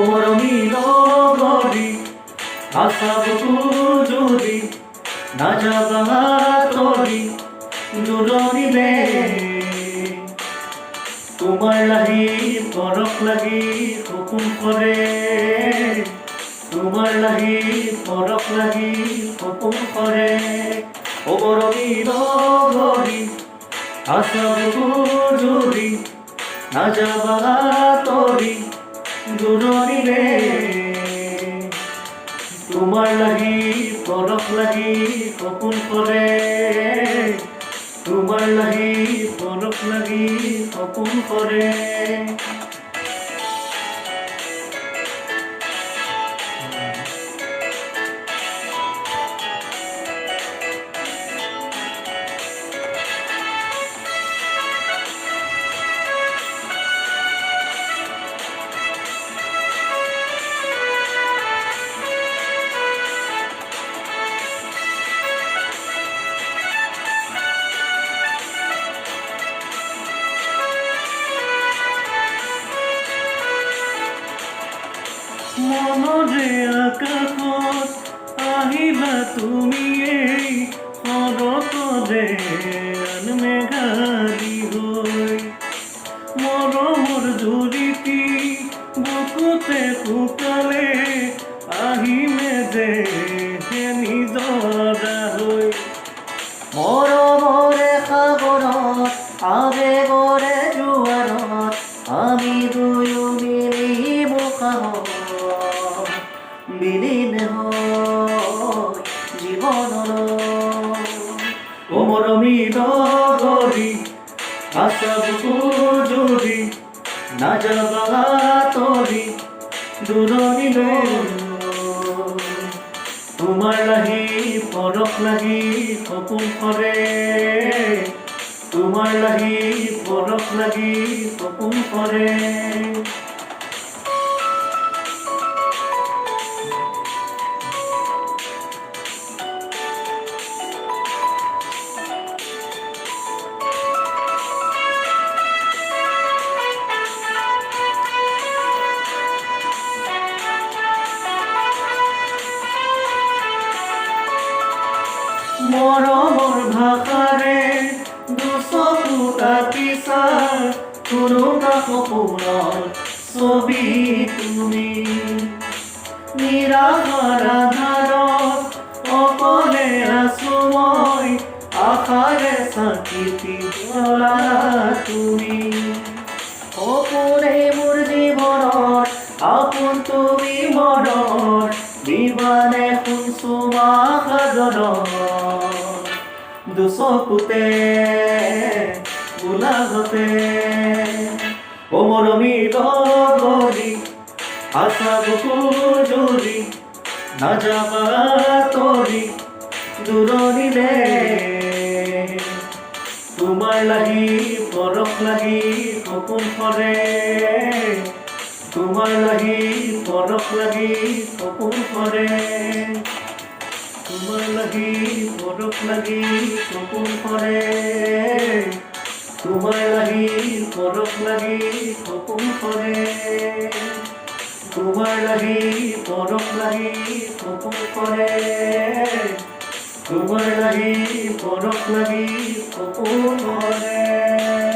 মৰমী লগৰী আচাবকো যদি নাযাবা তৰি দূৰণিলে তোমাৰ লাহি পৰশ লাগি সপোন কৰে তোমাৰ লাহি পৰশ লাগি সপোন কৰে মৰমী লগৰী আচাবকো যদি নাযাবা তৰি দূৰণিলে তোমাৰ লাগি পৰশ লাগি সপোন কৰে তোমাৰ লাগি পৰশ লাগি সপোন কৰে মনৰে আকাশত আহিলা তুমি এই শৰতৰে আনমেঘাৰী হৈ মৰমৰ জুৰিটি বুকুতে শুকালে আহিমে যে নিজৰা হৈ মৰমৰে সাগৰত আবেগৰে জোৱাৰত আমি দুয়ো মিলি মুখাহত বিলীন হয় জীৱনৰ মৰমী লগৰী আচাবকো যদি নাযাবা তৰি দূৰণিলে তোমাৰ লাগি পৰশ লাগি সপোন কৰে তোমাৰ লাগি পৰশ লাগি সপোন কৰে মৰমৰ ভাষাৰে দুচকু কাটিছা কোনোবা সপোনৰ ছবি তুমি নিৰাশাৰ আধাৰত অকলে আছো মই আশাৰে চাকিতি জ্বলা তুমি সপোনে মোৰ জীৱনত আপোন তুমি মনৰ বিমানে শুনচুমা সাগৰত দুচকুতে গোলাঘতে মৰমী লগৰী আচাবকো যদি নাযাবা তৰি দূৰণিলে তোমাৰ লাগি পৰশ লাগি সপোন কৰে তোমাৰ লাগি পৰশ লাগি সপোন কৰে তোমাৰ লাগি পৰশ লাগি সপোন কৰে তোমাৰ লাগি পৰশ লাগি সপোন কৰে তোমাৰ লাগি পৰশ লাগি সপোন কৰে তোমাৰ লাগি পৰশ লাগি সপোন কৰে